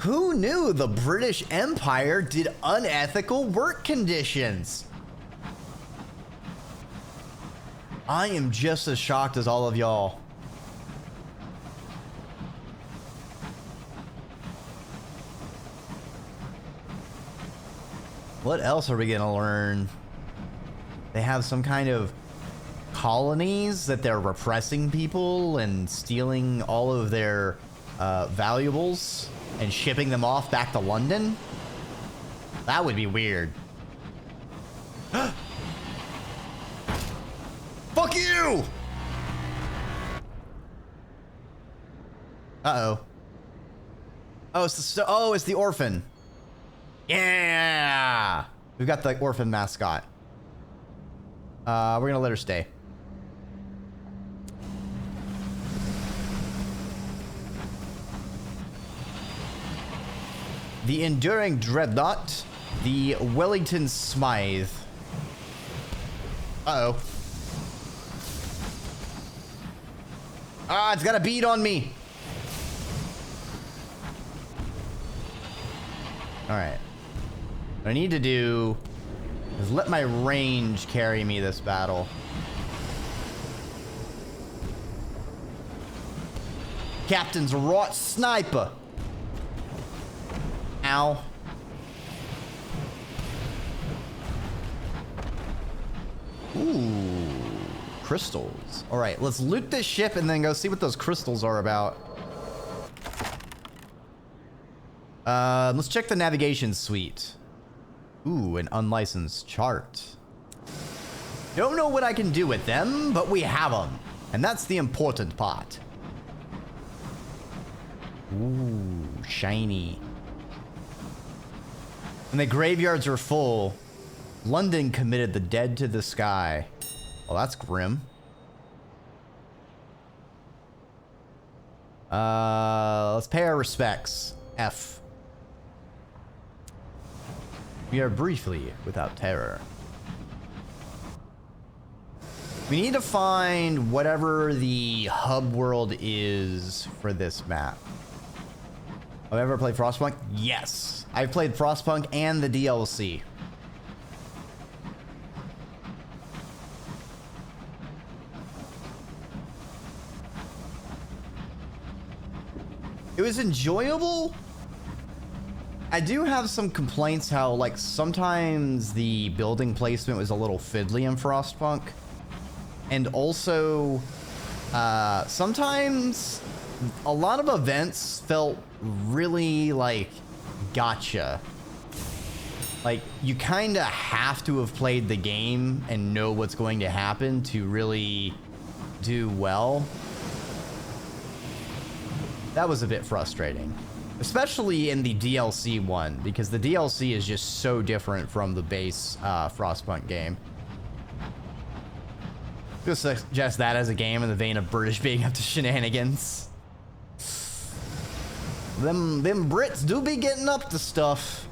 Who knew the British Empire did unethical work conditions? I am just as shocked as all of y'all. What else are we gonna learn? They have some kind of colonies that they're repressing people and stealing all of their valuables and shipping them off back to London? That would be weird. Fuck you! Uh-oh. Oh, it's the orphan. Yeah! We've got the orphan mascot. We're gonna let her stay. The Enduring Dreadnought. The Wellington Smythe. Uh-oh. Ah, it's got a bead on me. Alright. What I need to do is let my range carry me this battle. Captain's Rot Sniper. Ow. Ooh. Crystals. Alright, let's loot this ship and then go see what those crystals are about. Let's check the navigation suite. Ooh, an unlicensed chart. Don't know what I can do with them, but we have them. And that's the important part. Ooh, shiny. When the graveyards are full, London committed the dead to the sky. Oh, that's grim. Let's pay our respects. F. We are briefly without terror. We need to find whatever the hub world is for this map. Have I ever played Frostpunk? Yes. I've played Frostpunk and the DLC. It was enjoyable. I do have some complaints how, like, sometimes the building placement was a little fiddly in Frostpunk. And also, sometimes a lot of events felt really, like, gotcha. Like, you kind of have to have played the game and know what's going to happen to really do well. That was a bit frustrating. Especially in the DLC one, because the DLC is just so different from the base Frostpunk game. Just suggest that as a game in the vein of British being up to shenanigans. Them Brits do be getting up to stuff.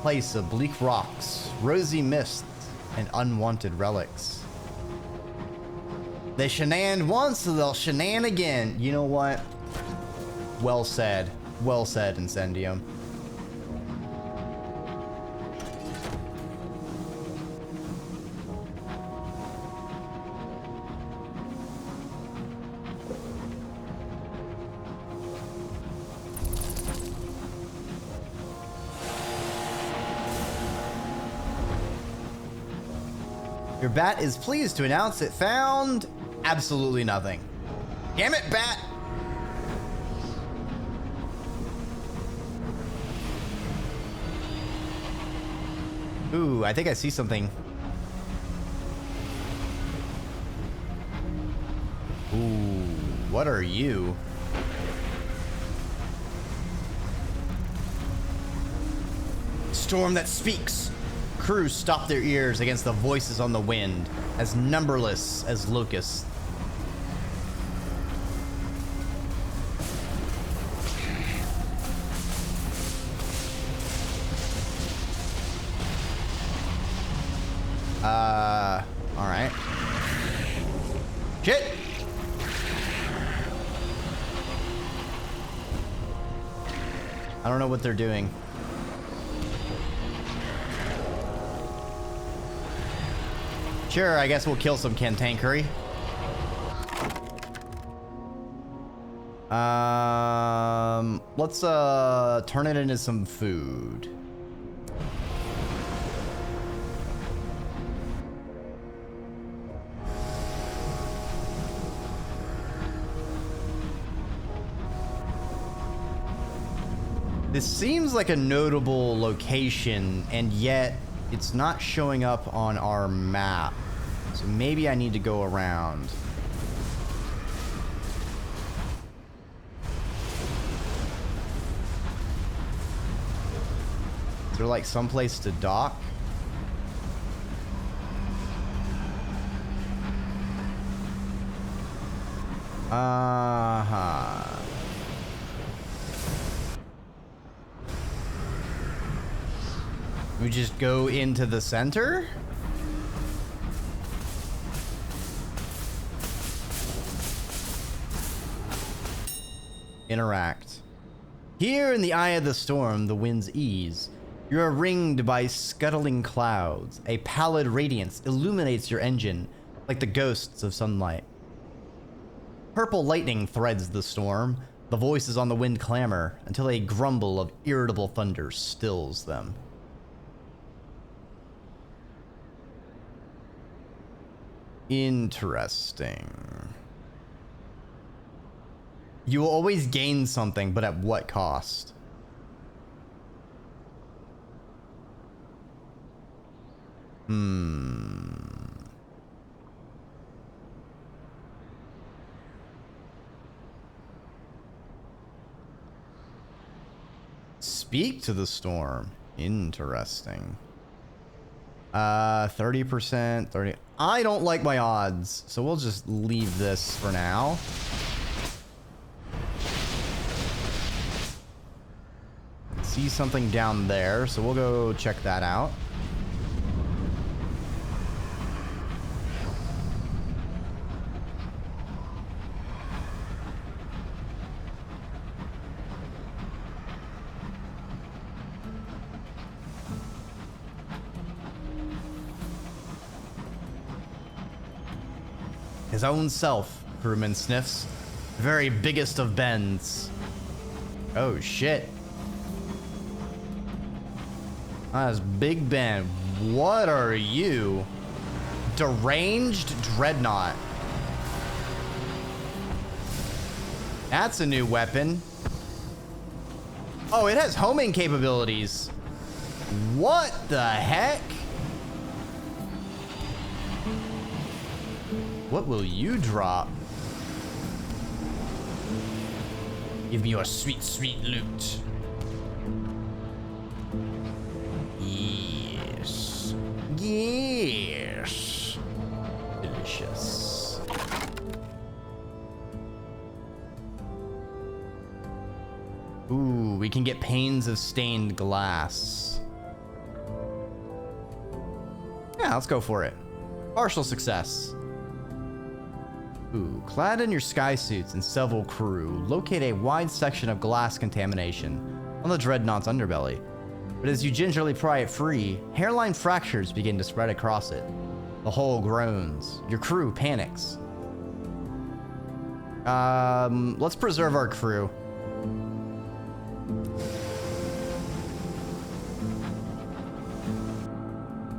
Place of bleak rocks, rosy mists, and unwanted relics. They shenaned once, so they'll shenan again. You know what? Well said. Well said, Incendium. Your bat is pleased to announce it found absolutely nothing. Damn it, bat! Ooh, I think I see something. Ooh, what are you? Storm that speaks. Crews stop their ears against the voices on the wind, as numberless as locusts. I don't know what they're doing. Sure, I guess we'll kill some cantankery. Let's turn it into some food. This seems like a notable location, and yet it's not showing up on our map. So maybe I need to go around. Is there like someplace to dock? Uh-huh. We just go into the center? Interact. Here in the eye of the storm, the winds ease. You are ringed by scuttling clouds. A pallid radiance illuminates your engine like the ghosts of sunlight. Purple lightning threads the storm. The voices on the wind clamor until a grumble of irritable thunder stills them. Interesting. You will always gain something, but at what cost? Speak to the storm. Interesting. 30%, 30. I don't like my odds, so we'll just leave this for now. See something down there, so we'll go check that out. His own self, crewman sniffs. Very biggest of bends. Oh shit. That's Big Ben. What are you? Deranged Dreadnought. That's a new weapon. Oh, it has homing capabilities. What the heck? What will you drop? Give me your sweet, sweet loot. Yes. Yes. Delicious. Ooh, we can get panes of stained glass. Yeah, let's go for it. Partial success. Ooh, clad in your sky suits and several crew, locate a wide section of glass contamination on the Dreadnought's underbelly. But as you gingerly pry it free, hairline fractures begin to spread across it. The hull groans. Your crew panics. Let's preserve our crew.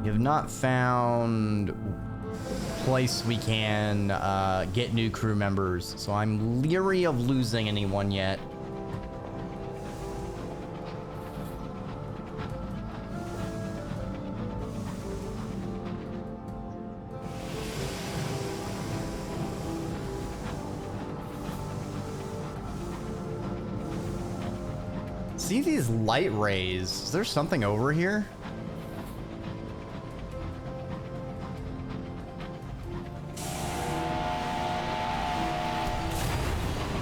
You have not found place we can get new crew members, so I'm leery of losing anyone yet. See these light rays? Is there something over here?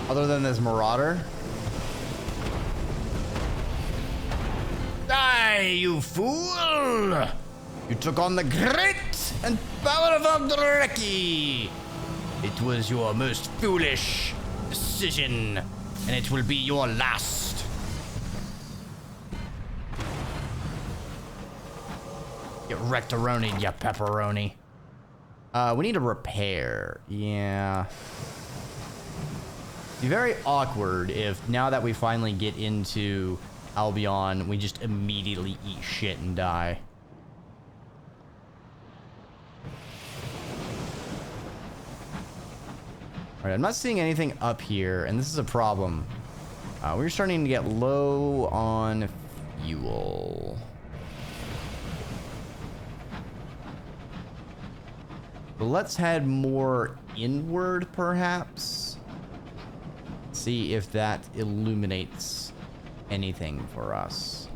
Other than this marauder? Die, you fool! You took on the grit and power of Dreki. It was your most foolish decision, and it will be your last. rectoroni, ya pepperoni. We need a repair. Yeah. Be very awkward if now that we finally get into Albion, we just immediately eat shit and die. Alright, I'm not seeing anything up here, and this is a problem. We're starting to get low on fuel. But let's head more inward, perhaps. See if that illuminates anything for us.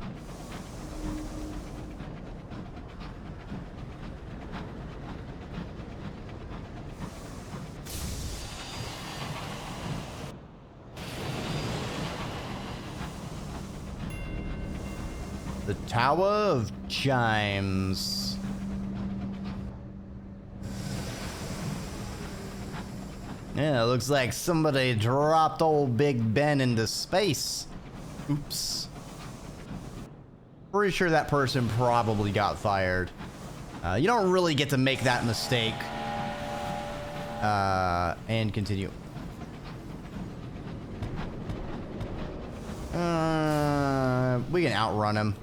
The Tower of Chimes. Yeah, it looks like somebody dropped old Big Ben into space. Oops. Pretty sure that person probably got fired. You don't really get to make that mistake. And continue. We can outrun him.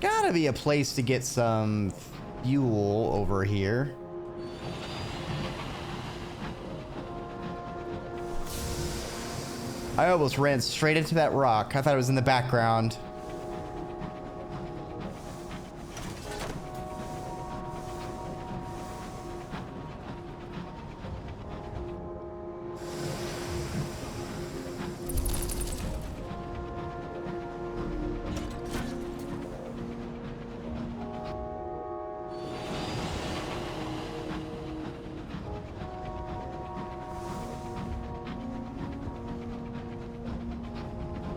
Gotta be a place to get some fuel over here. I almost ran straight into that rock. I thought it was in the background.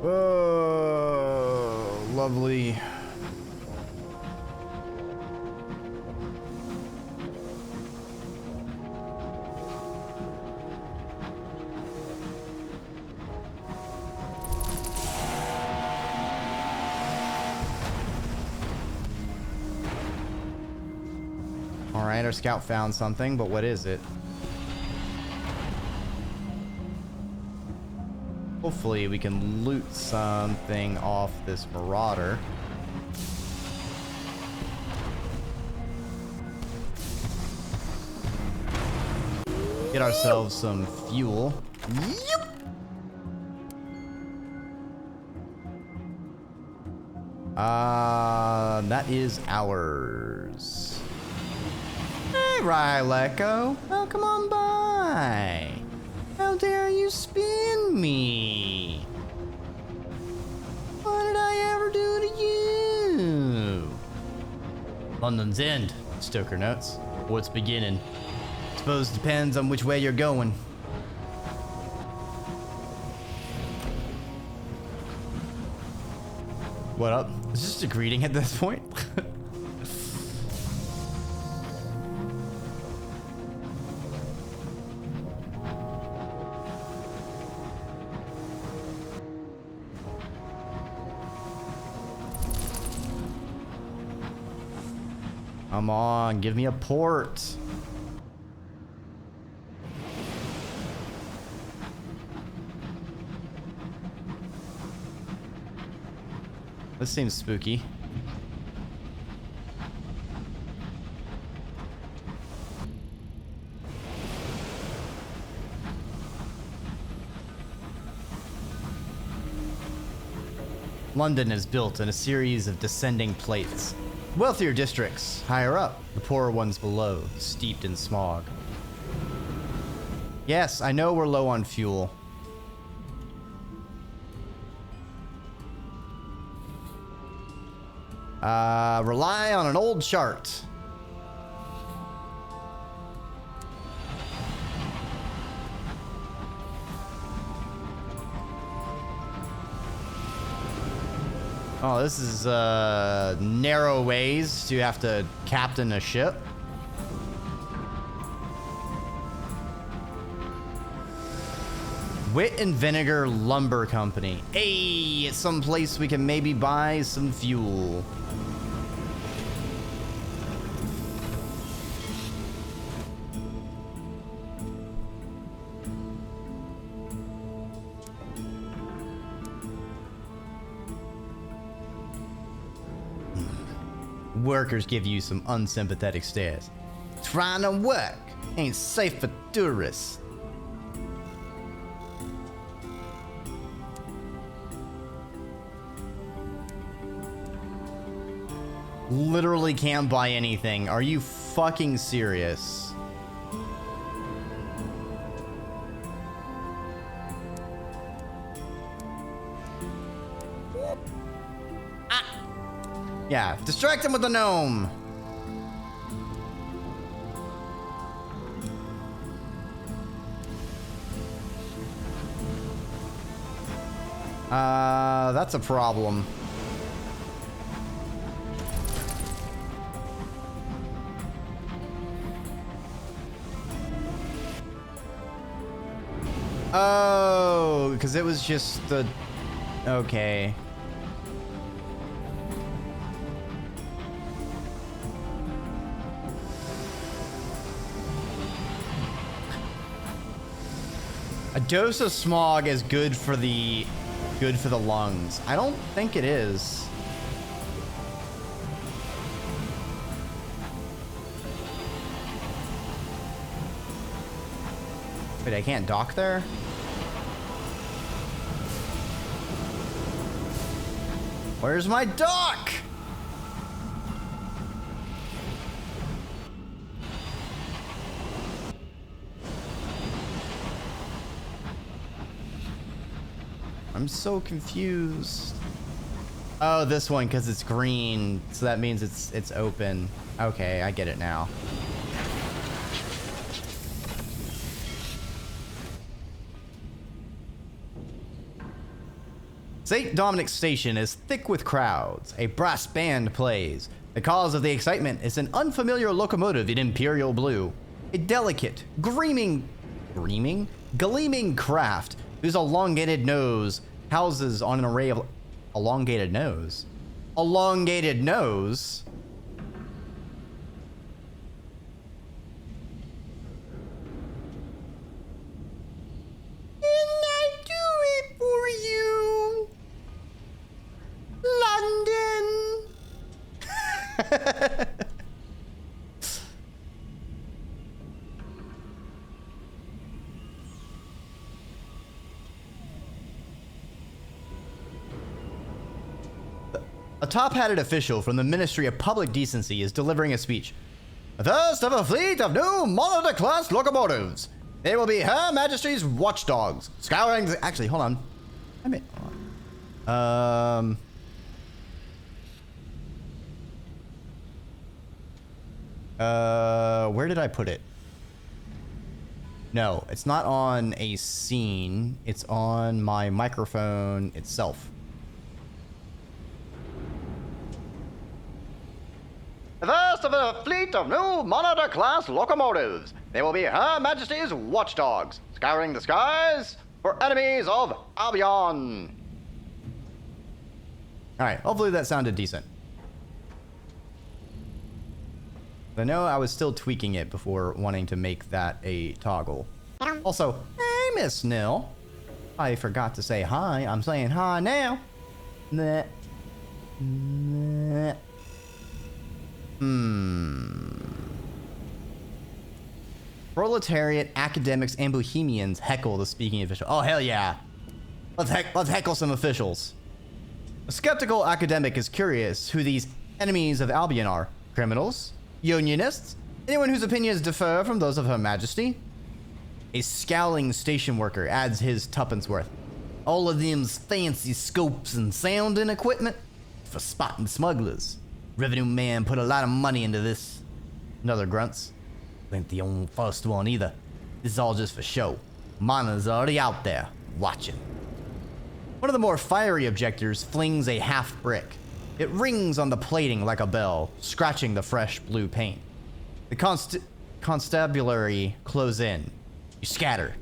Oh, lovely. All right, our scout found something, but what is it? Hopefully we can loot something off this marauder. Get ourselves some fuel. Yep. That is ours. Hey, Ryleko. Oh, come on by. How dare you spin me? What did I ever do to you? London's End, Stoker notes. What's beginning? Suppose depends on which way you're going. What up? Is this just a greeting at this point? Come on, give me a port. This seems spooky. London is built in a series of descending plates. Wealthier districts higher up, the poorer ones below, steeped in smog. Yes, I know we're low on fuel. Rely on an old chart. Oh, this is narrow ways to have to captain a ship. Wit and Vinegar Lumber Company. Hey, it's some place we can maybe buy some fuel. Workers give you some unsympathetic stares. Trying to work ain't safe for tourists. Literally can't buy anything. Are you fucking serious? Yeah, distract him with the gnome. That's a problem. Oh, because it was just the... Okay. A dose of smog is good for the lungs. I don't think it is. Wait, I can't dock there? Where's my dock? I'm so confused. Oh, this one, because it's green, so that means it's open. Okay, I get it now. St. Dominic's station is thick with crowds. A brass band plays. The cause of the excitement is an unfamiliar locomotive in imperial blue. A delicate, gleaming craft whose elongated nose houses on an array of elongated nose. Elongated nose? Can I do it for you? London. A top-hatted official from the Ministry of Public Decency is delivering a speech. The first of a fleet of new Monitor-class locomotives. They will be Her Majesty's watchdogs, scouring the... Actually, hold on. I mean... where did I put it? No, it's not on a scene. It's on my microphone itself. The first of a fleet of new Monitor-class locomotives. They will be Her Majesty's watchdogs, scouring the skies for enemies of Albion. Alright, hopefully that sounded decent. I know I was still tweaking it before wanting to make that a toggle. Also, hey, Miss Nil. I forgot to say hi. I'm saying hi now. Nah. Nah. Proletariat, academics, and bohemians heckle the speaking official. Oh, hell yeah. Let's heckle some officials. A skeptical academic is curious who these enemies of Albion are. Criminals? Unionists? Anyone whose opinions differ from those of Her Majesty? A scowling station worker adds his tuppence worth. All of them's fancy scopes and sounding equipment for spotting smugglers. Revenue man put a lot of money into this. Another grunts. Ain't the only first one either. This is all just for show. Mana's already out there, watching. One of the more fiery objectors flings a half brick. It rings on the plating like a bell, scratching the fresh blue paint. The constabulary close in. You scatter.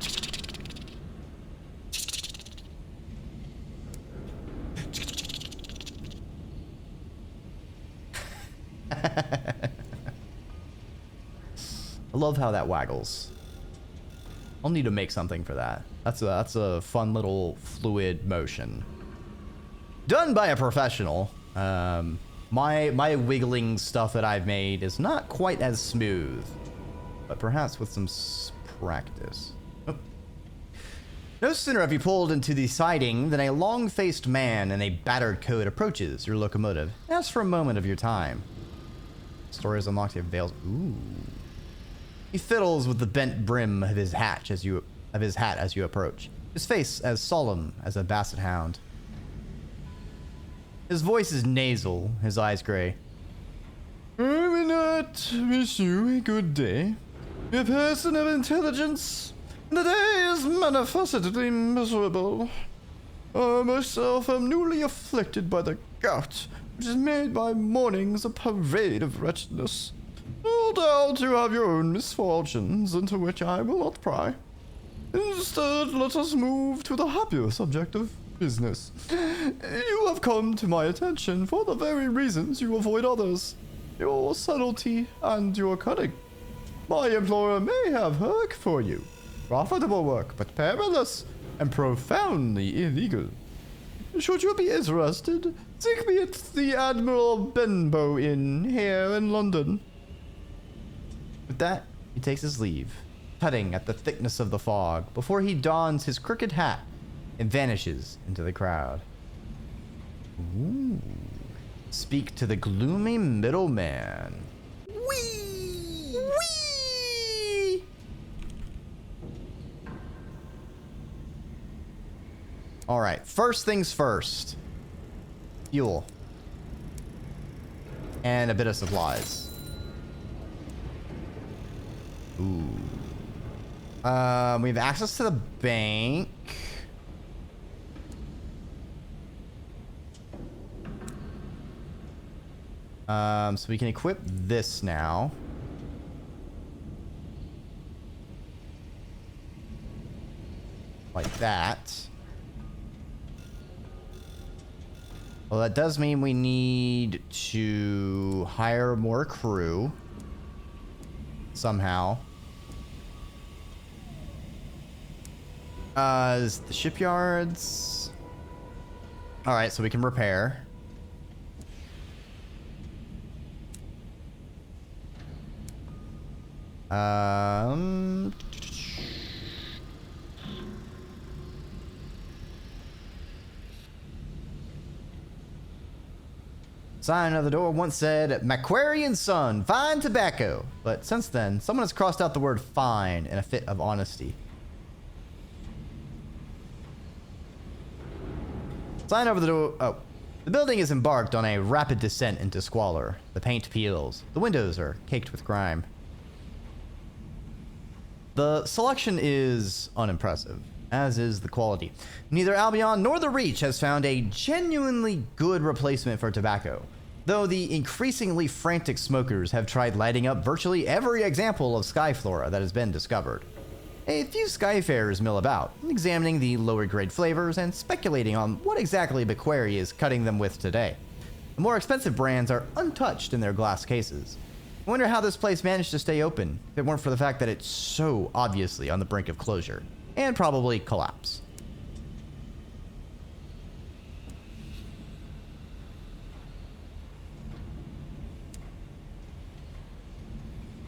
I love how that waggles. I'll need to make something for that. That's a fun little fluid motion. Done by a professional. My wiggling stuff that I've made is not quite as smooth, but perhaps with some practice. Oh. No sooner have you pulled into the siding than a long-faced man in a battered coat approaches your locomotive. Asks for a moment of your time. Stories unlocked your veils. Ooh. He fiddles with the bent brim of his hat as you approach. His face as solemn as a basset hound. His voice is nasal, his eyes gray. I will not wish you a good day. A person of intelligence. The day is manifestly miserable. I myself am newly afflicted by the gout, which is made by mornings a parade of wretchedness. No doubt you have your own misfortunes, into which I will not pry. Instead, let us move to the happier subject of business. You have come to my attention for the very reasons you avoid others. Your subtlety and your cunning. My employer may have work for you. Profitable work, but perilous and profoundly illegal. Should you be interested, seek me at the Admiral Benbow Inn here in London. With that, he takes his leave, cutting at the thickness of the fog before he dons his crooked hat and vanishes into the crowd. Ooh. Speak to the gloomy middleman. Whee! Whee! All right, first things first. Fuel. And a bit of supplies. Ooh. We have access to the bank. So we can equip this now. Like that. Well, that does mean we need to hire more crew. Somehow. Is the shipyards. Alright, so we can repair. Sign on the door once said, Macquarie and Son, fine tobacco. But since then, someone has crossed out the word fine in a fit of honesty. Sign over the door. Oh. The building is embarked on a rapid descent into squalor. The paint peels. The windows are caked with grime. The selection is unimpressive, as is the quality. Neither Albion nor the Reach has found a genuinely good replacement for tobacco, though the increasingly frantic smokers have tried lighting up virtually every example of sky flora that has been discovered. A few skyfarers mill about, examining the lower grade flavors and speculating on what exactly Macquarie is cutting them with today. The more expensive brands are untouched in their glass cases. I wonder how this place managed to stay open if it weren't for the fact that it's so obviously on the brink of closure, and probably collapse.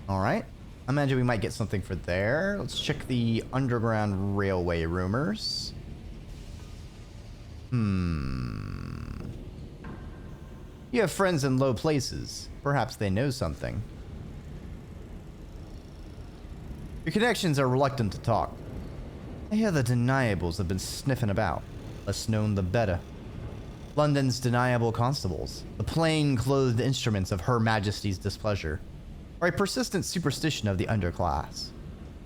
Alright, I imagine we might get something for there. Let's check the Underground Railway rumors. You have friends in low places. Perhaps they know something. Your connections are reluctant to talk. I hear the deniables have been sniffing about. Less known the better. London's deniable constables, the plain-clothed instruments of Her Majesty's displeasure, are a persistent superstition of the underclass.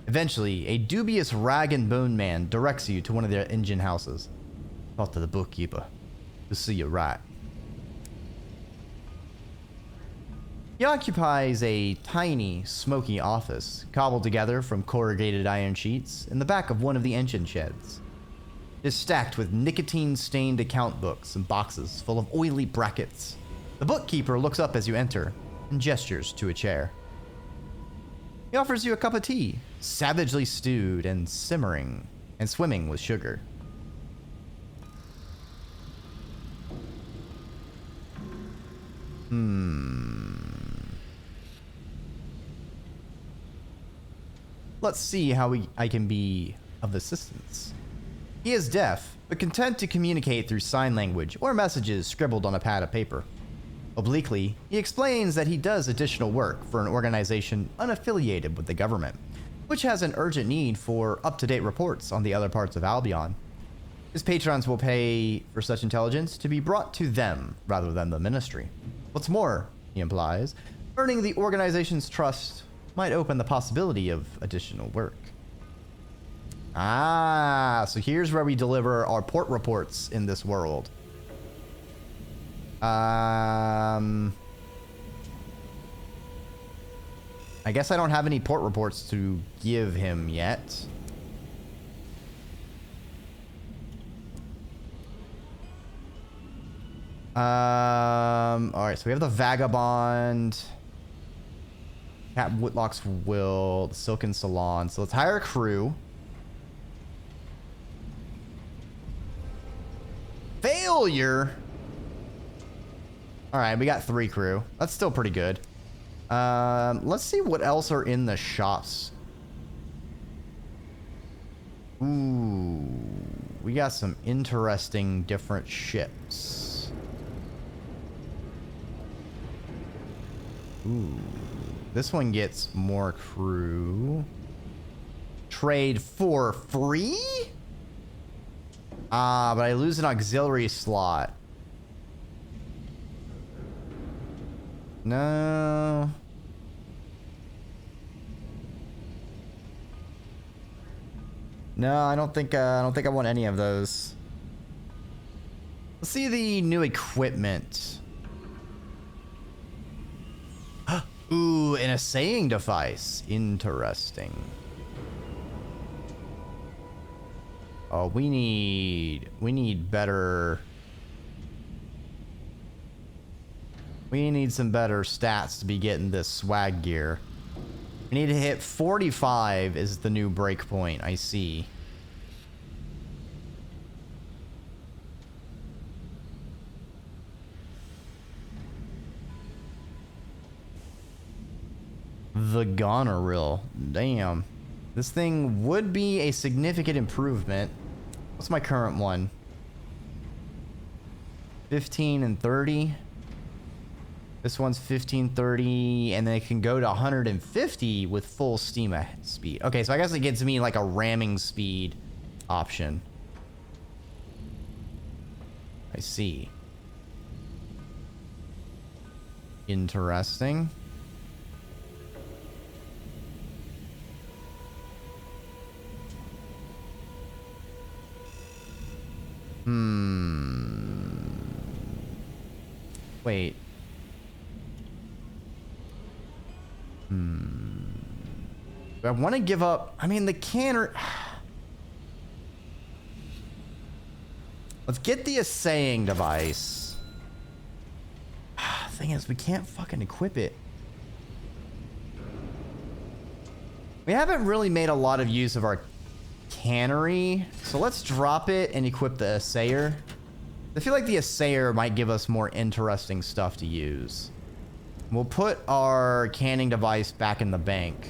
Eventually, a dubious rag and bone man directs you to one of their engine houses. Talk to the bookkeeper. To see you right. He occupies a tiny, smoky office, cobbled together from corrugated iron sheets, in the back of one of the engine sheds. It is stacked with nicotine-stained account books and boxes full of oily brackets. The bookkeeper looks up as you enter and gestures to a chair. He offers you a cup of tea, savagely stewed and simmering and swimming with sugar. Let's see how I can be of assistance. He is deaf, but content to communicate through sign language or messages scribbled on a pad of paper. Obliquely, he explains that he does additional work for an organization unaffiliated with the government, which has an urgent need for up-to-date reports on the other parts of Albion. His patrons will pay for such intelligence to be brought to them rather than the ministry. What's more, he implies, earning the organization's trust might open the possibility of additional work. Ah, so here's where we deliver our port reports in this world. I guess I don't have any port reports to give him yet. Alright, so we have the Vagabond, Cat Whitlock's Will, the Silken Salon. So let's hire a crew. Failure! Alright, we got 3 crew. That's still pretty good. Let's see what else are in the shops. Ooh, we got some interesting different ships. Ooh, this one gets more crew. Trade for free? Ah, but I lose an auxiliary slot. No. No, I don't think I want any of those. Let's see the new equipment. Ooh, an assaying device. Interesting. Oh, we need better. We need some better stats to be getting this swag gear. We need to hit 45 is the new breakpoint, I see. The Goneril. Damn. This thing would be a significant improvement. What's my current one? 15 and 30. This one's 1530, and then it can go to 150 with full steam speed. Okay, so I guess it gives me like a ramming speed option. I see. Interesting. Wait. I want to give up. I mean, the canner. Let's get the assaying device. Thing is, we can't fucking equip it. We haven't really made a lot of use of our cannery, so let's drop it and equip the assayer. I feel like the assayer might give us more interesting stuff to use. We'll put our canning device back in the bank.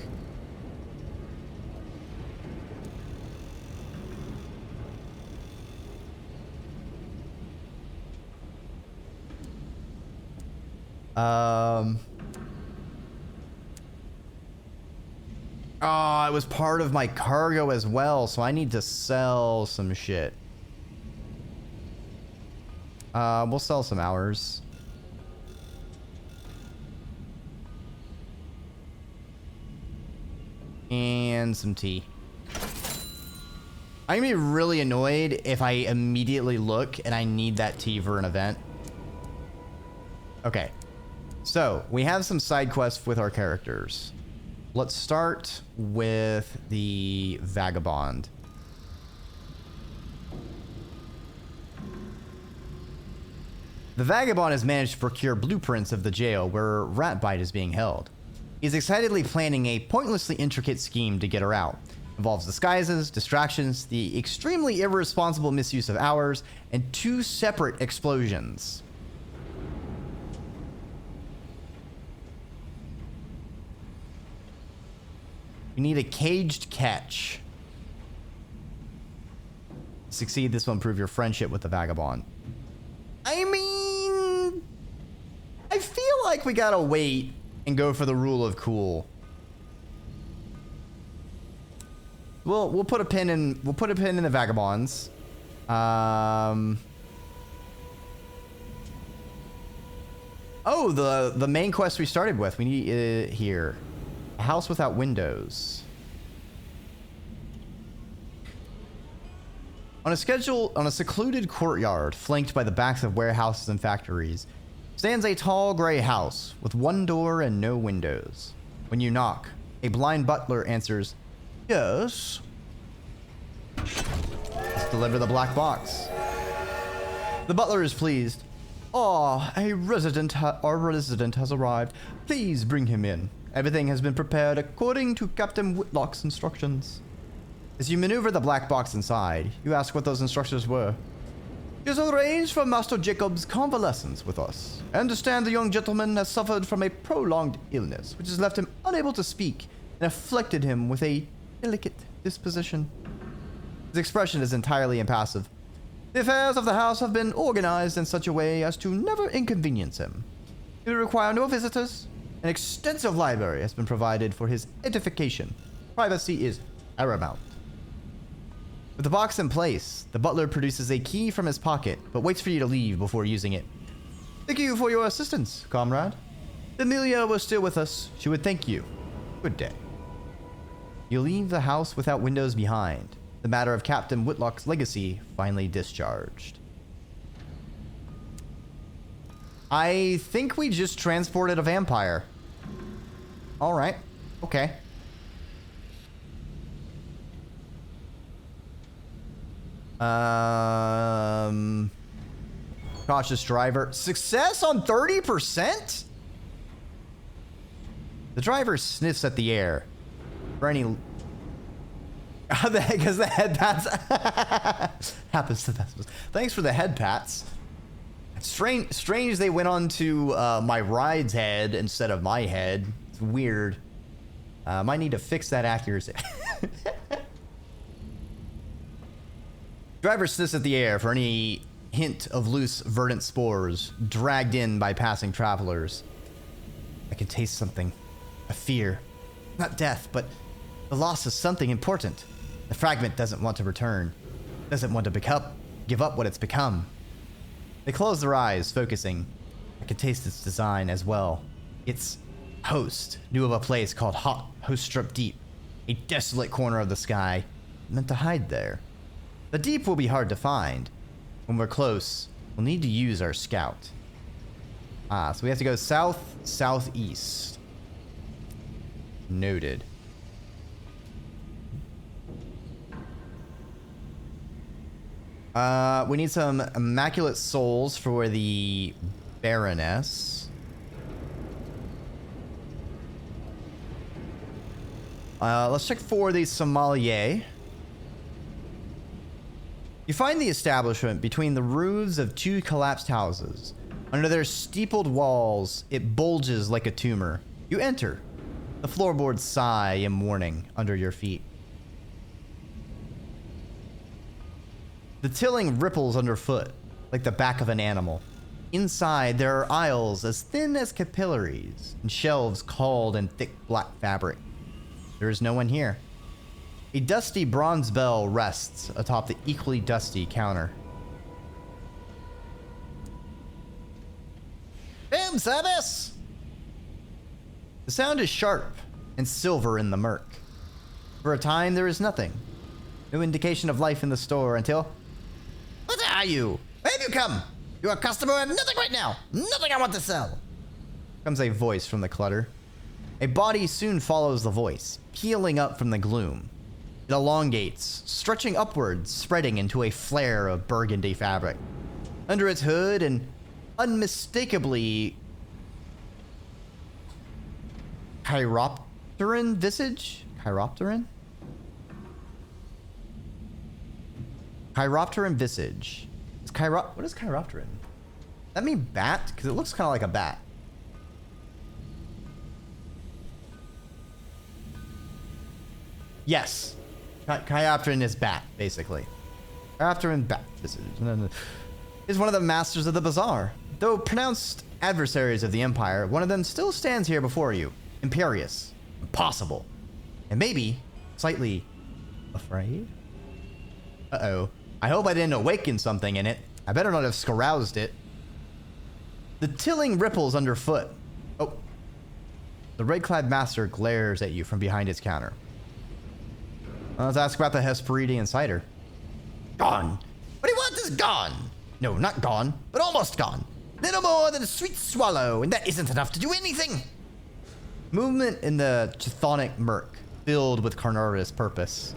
Oh, it was part of my cargo as well, so I need to sell some shit. We'll sell some hours. And some tea. I'm gonna be really annoyed if I immediately look and I need that tea for an event. Okay. So, we have some side quests with our characters. Let's start with the Vagabond. The Vagabond has managed to procure blueprints of the jail where Ratbite is being held. He's excitedly planning a pointlessly intricate scheme to get her out. Involves disguises, distractions, the extremely irresponsible misuse of hours, and 2 separate explosions. You need a caged catch. Succeed, this will improve your friendship with the Vagabond. I mean, I feel like we gotta wait and go for the rule of cool. We'll put a pin in the Vagabonds. Oh, the main quest we started with. We need here. A house without windows. On a secluded courtyard flanked by the backs of warehouses and factories, stands a tall gray house with 1 door and no windows. When you knock, a blind butler answers, "Yes." Let's deliver the black box. The butler is pleased. "Ah, our resident has arrived. Please bring him in. Everything has been prepared according to Captain Whitlock's instructions." As you maneuver the black box inside, you ask what those instructions were. "He has arranged for Master Jacob's convalescence with us. I understand the young gentleman has suffered from a prolonged illness, which has left him unable to speak and afflicted him with a delicate disposition." His expression is entirely impassive. "The affairs of the house have been organized in such a way as to never inconvenience him. He will require no visitors. An extensive library has been provided for his edification. Privacy is paramount." With the box in place, the butler produces a key from his pocket, but waits for you to leave before using it. "Thank you for your assistance, comrade. If Amelia were still with us, she would thank you. Good day." You leave the house without windows behind. The matter of Captain Whitlock's legacy finally discharged. I think we just transported a vampire. All right. Okay. Cautious driver. Success on 30%? The driver sniffs at the air. For any... Because the head pats... Happens to the best of us. Thanks for the head pats. Strange they went on to my ride's head instead of my head. It's weird. Might need to fix that accuracy. Driver sniffs at the air for any hint of loose verdant spores dragged in by passing travelers. I can taste something. A fear. Not death, but the loss of something important. The fragment doesn't want to return. Doesn't want to give up what it's become. They close their eyes, focusing. I can taste its design as well. Its host knew of a place called Hostrup Deep, a desolate corner of the sky, meant to hide there. The deep will be hard to find. When we're close, we'll need to use our scout. So we have to go southeast. Noted. We need some immaculate souls for the Baroness. Let's check for the sommelier. You find the establishment between the roofs of 2 collapsed houses. Under their steepled walls, it bulges like a tumor. You enter. The floorboards sigh in mourning under your feet. The tilling ripples underfoot, like the back of an animal. Inside, there are aisles as thin as capillaries, and shelves cauled in thick black fabric. There is no one here. A dusty bronze bell rests atop the equally dusty counter. "Room service!" The sound is sharp and silver in the murk. For a time, there is nothing. No indication of life in the store until... What are you? Where have you come? You're a customer and nothing right now. Nothing I want to sell. Comes a voice from the clutter. A body soon follows the voice, peeling up from the gloom. It elongates, stretching upwards, spreading into a flare of burgundy fabric. Under its hood, an unmistakably chiropteran visage? Chiropteran? Chiropteran visage. What is chiropteran? That mean bat? Because it looks kind of like a bat. Yes. Chiropteran is bat, basically. Chiropteran bat visage. Is one of the masters of the bazaar. Though pronounced adversaries of the Empire, one of them still stands here before you. Imperious. Impossible. And maybe slightly afraid? Uh-oh. I hope I didn't awaken something in it. I better not have caroused it. The tilling ripples underfoot. Oh. The red-clad master glares at you from behind his counter. Let's ask about the Hesperidian cider. Gone. What do you want is gone. No, not gone, but almost gone. Little more than a sweet swallow, and that isn't enough to do anything. Movement in the chthonic murk, filled with carnivorous purpose.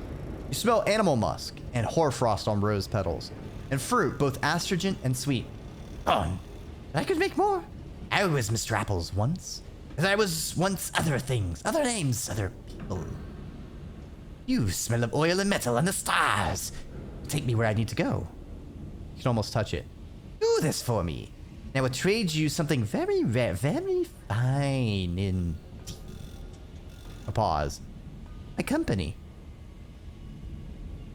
You smell animal musk and hoarfrost on rose petals, and fruit both astringent and sweet. Gone. I could make more. I was Mr. Apples once, as I was once other things, other names, other people. You smell of oil and metal and the stars. Take me where I need to go. You can almost touch it. Do this for me. And I will trade you something very rare, very fine indeed. A pause. My company.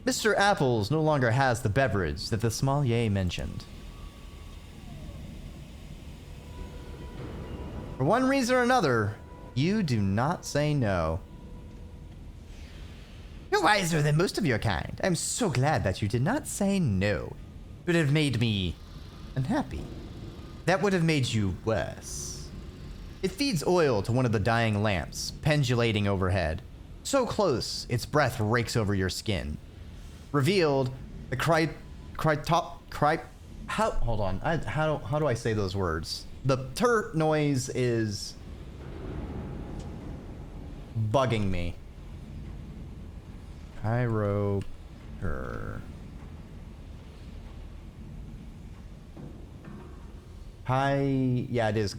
Mr. Apples no longer has the beverage that the sommelier mentioned. For one reason or another, you do not say no. You're wiser than most of your kind. I'm so glad that you did not say no. It would have made me unhappy. That would have made you worse. It feeds oil to one of the dying lamps, pendulating overhead. So close, its breath rakes over your skin. Revealed, the how do I say those words? The turt noise is bugging me. Chiropter. Yeah, it is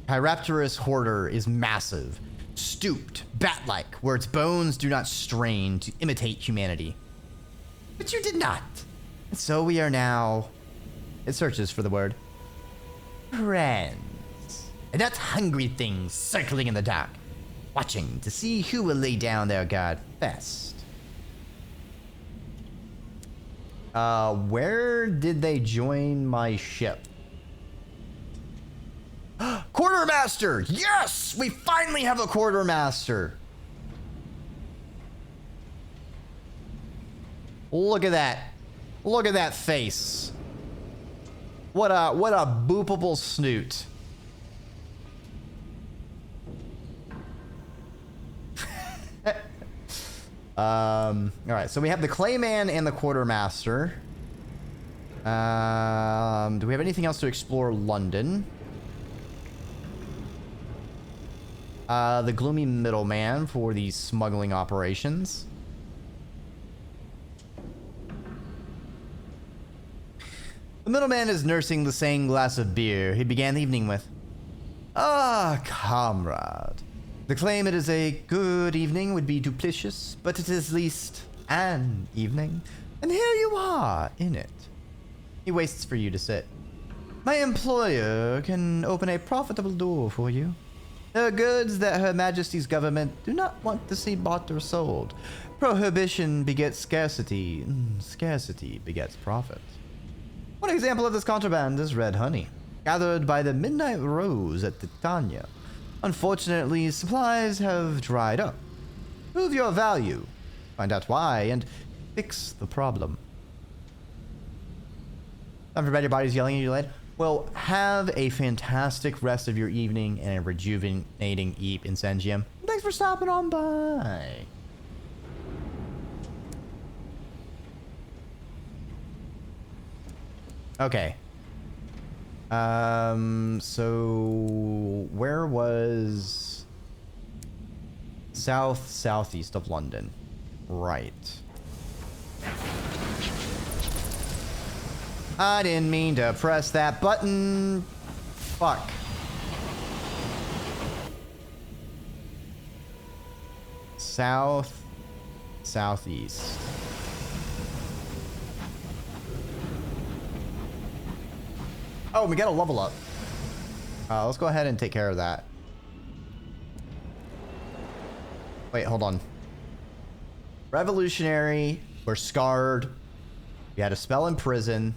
Chiropterous hoarder is massive, stooped, bat-like, where its bones do not strain to imitate humanity. But you did not. And so we are now... It searches for the word. Friends. And that's hungry things circling in the dark, watching to see who will lay down their guard first. Where did they join my ship? Quartermaster! Yes! We finally have a quartermaster! Look at that. Look at that face. What a boopable snoot. Alright, so we have the Clayman and the Quartermaster. Do we have anything else to explore London? The Gloomy Middleman for the smuggling operations. The middleman is nursing the same glass of beer he began the evening with. Ah, comrade. The claim it is a good evening would be duplicitous, but it is at least an evening. And here you are, in it. He waits for you to sit. My employer can open a profitable door for you. There are goods that Her Majesty's government do not want to see bought or sold. Prohibition begets scarcity, and scarcity begets profit. One example of this contraband is red honey, gathered by the Midnight Rose at Titania. Unfortunately, supplies have dried up. Prove your value, find out why, and fix the problem. Everybody's yelling at you, lad. Well, have a fantastic rest of your evening and a rejuvenating eep incendium. Thanks for stopping on by. Okay. So where was southeast of London? Right. I didn't mean to press that button. Fuck. Southeast. Oh, we got a level up. Let's go ahead and take care of that. Wait, hold on. Revolutionary. We're scarred. We had a spell in prison.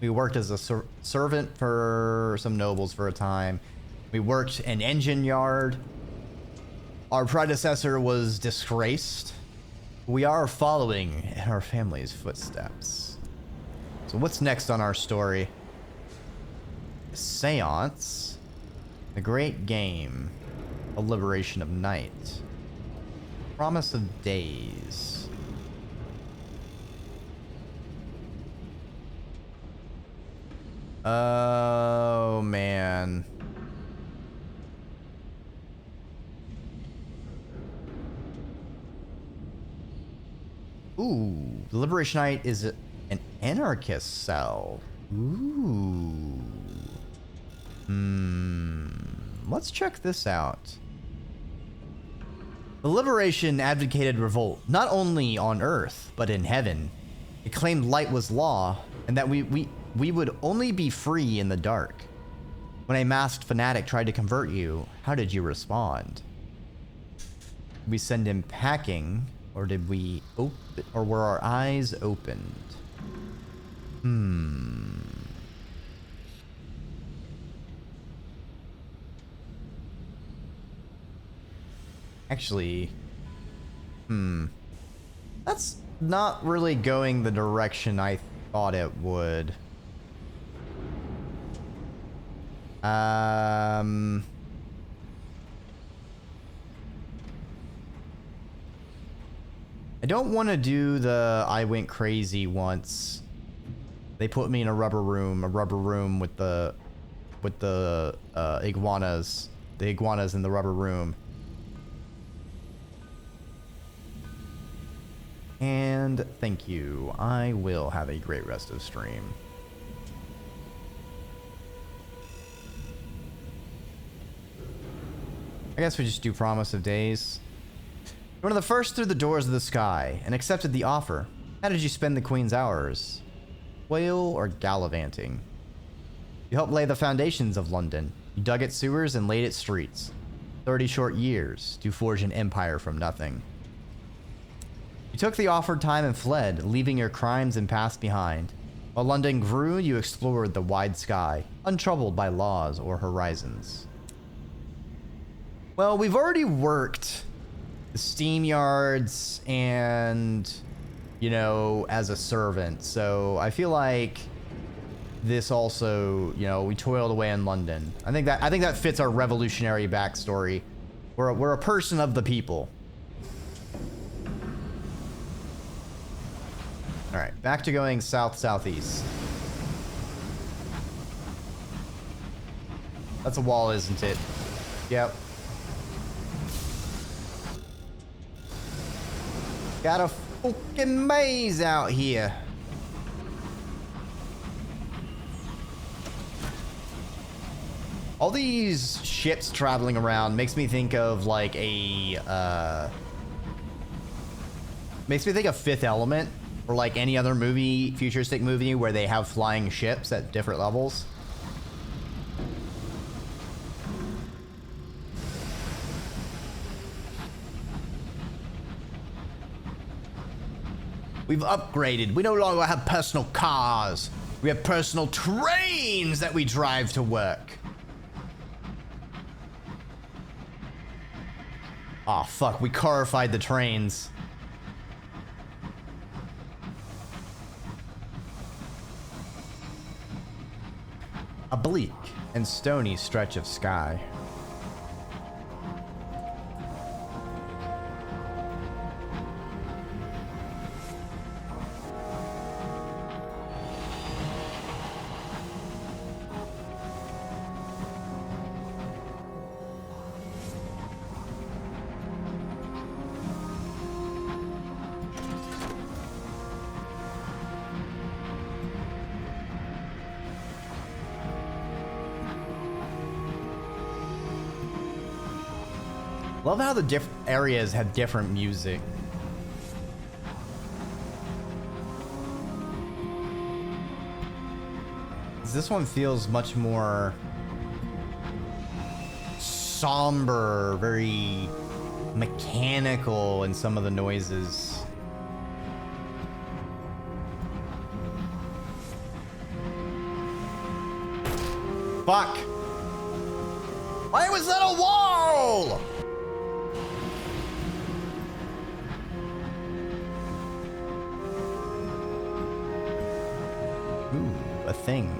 We worked as a servant for some nobles for a time. We worked an engine yard. Our predecessor was disgraced. We are following in our family's footsteps. So what's next on our story? Seance. The Great Game. A Liberation of Night. Promise of Days. Oh, man. Ooh, the Liberation Knight is an anarchist cell. Ooh. Let's check this out. The Liberation advocated revolt, not only on Earth, but in heaven. It claimed light was law, and that we would only be free in the dark. When a masked fanatic tried to convert you, how did you respond? Did we send him packing, or did we open, or were our eyes opened? Actually, that's not really going the direction I thought it would. I don't want to do the I went crazy once. They put me in a rubber room with the iguanas. The iguanas in the rubber room. And thank you. I will have a great rest of stream. I guess we just do Promise of Days. You're one of the first through the doors of the sky and accepted the offer. How did you spend the Queen's hours? Whale or gallivanting? You helped lay the foundations of London. You dug its sewers and laid its streets. 30 short years to forge an empire from nothing. You took the offered time and fled, leaving your crimes and past behind. While London grew, you explored the wide sky, untroubled by laws or horizons. Well, we've already worked the steam yards and, you know, as a servant. So I feel like this also, you know, we toiled away in London. I think that fits our revolutionary backstory. We're a person of the people. All right, back to going southeast. That's a wall, isn't it? Yep. Got a fucking maze out here. All these ships traveling around makes me think of like a makes me think of Fifth Element, or like any other movie, futuristic movie, where they have flying ships at different levels. We've upgraded. We no longer have personal cars. We have personal trains that we drive to work. Aw, fuck. We carified the trains. A bleak and stony stretch of sky. Love how the different areas have different music. This one feels much more somber, very mechanical in some of the noises. Fuck! Why was that a wall? Ooh, a thing.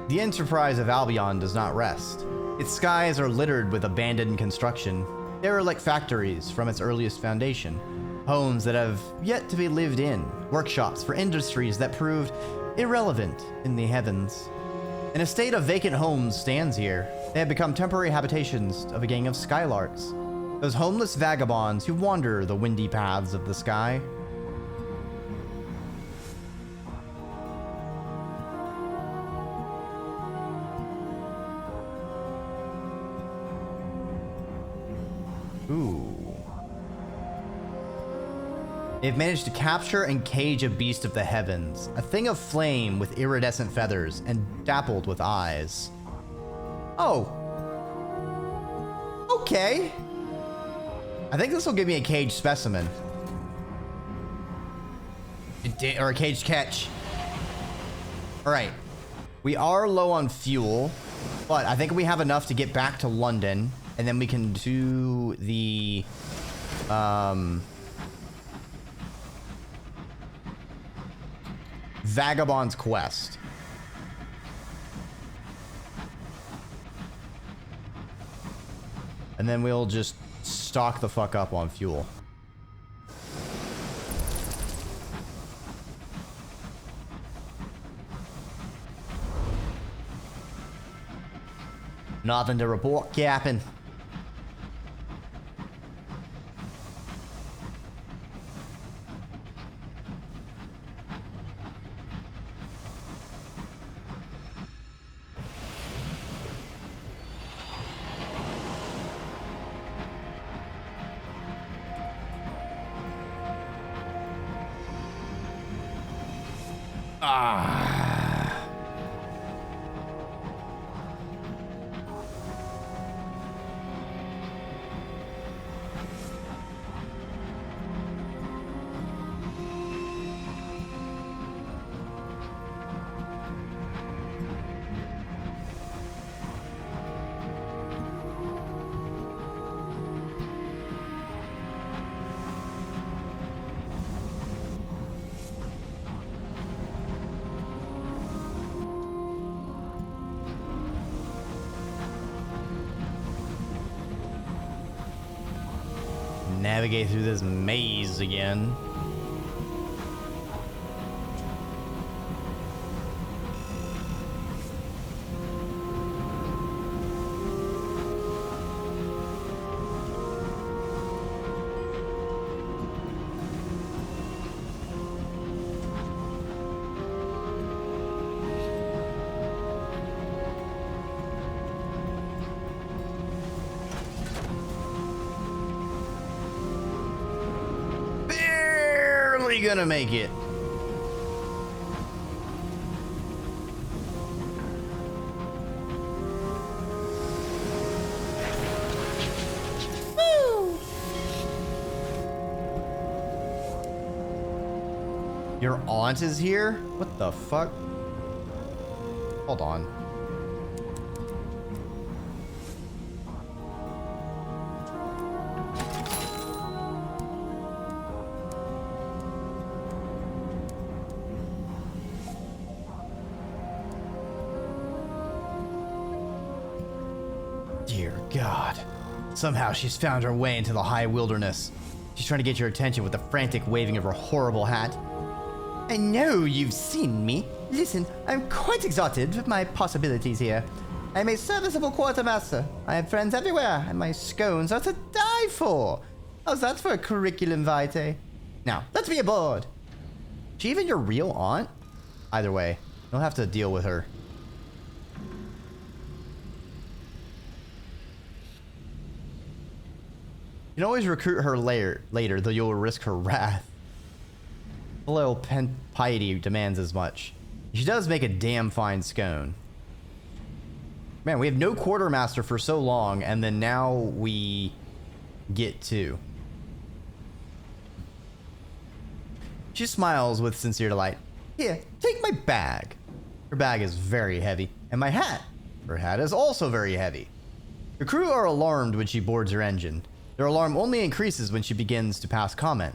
The enterprise of Albion does not rest. Its skies are littered with abandoned construction, derelict factories from its earliest foundation, homes that have yet to be lived in, workshops for industries that proved irrelevant in the heavens. An estate of vacant homes stands here. They have become temporary habitations of a gang of skylarks, those homeless vagabonds who wander the windy paths of the sky. Ooh. They've managed to capture and cage a beast of the heavens, a thing of flame with iridescent feathers and dappled with eyes. Oh. Okay. I think this will give me a caged specimen. Or a caged catch. Alright. We are low on fuel, but I think we have enough to get back to London. And then we can do the, Vagabond's Quest. And then we'll just stock the fuck up on fuel. Nothing to report, Captain. Navigate through this maze again. Gonna make it. Woo! Your aunt is here? What the fuck? Hold on. Dear God. Somehow she's found her way into the high wilderness. She's trying to get your attention with the frantic waving of her horrible hat. I know you've seen me. Listen, I'm quite exhausted with my possibilities here. I'm a serviceable quartermaster. I have friends everywhere, and my scones are to die for. How's that for a curriculum vitae? Now, let's be aboard. She even your real aunt? Either way, you'll have to deal with her. You can always recruit her later, though you'll risk her wrath. Filial piety demands as much. She does make a damn fine scone. Man, we have no quartermaster for so long, and then now we get two. She smiles with sincere delight. Here, take my bag. Her bag is very heavy. And my hat. Her hat is also very heavy. Your crew are alarmed when she boards her engine. Their alarm only increases when she begins to pass comment.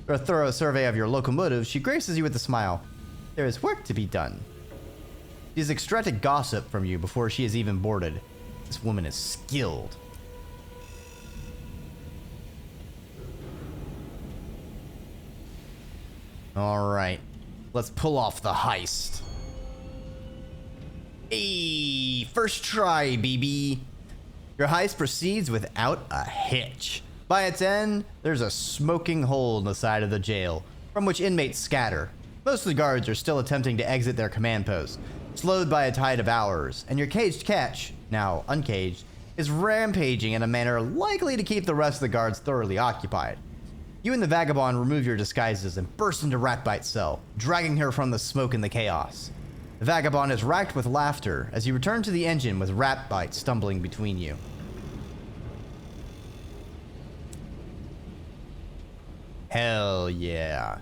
For a thorough survey of your locomotive, she graces you with a smile. There is work to be done. She has extracted gossip from you before she is even boarded. This woman is skilled. Alright. Let's pull off the heist. Hey, first try, BB. Your heist proceeds without a hitch. By its end, there's a smoking hole in the side of the jail, from which inmates scatter. Most of the guards are still attempting to exit their command post, slowed by a tide of hours, and your caged catch, now uncaged, is rampaging in a manner likely to keep the rest of the guards thoroughly occupied. You and the vagabond remove your disguises and burst into Ratbite's cell, dragging her from the smoke and the chaos. The vagabond is racked with laughter as you return to the engine with Ratbite stumbling between you. Hell yeah.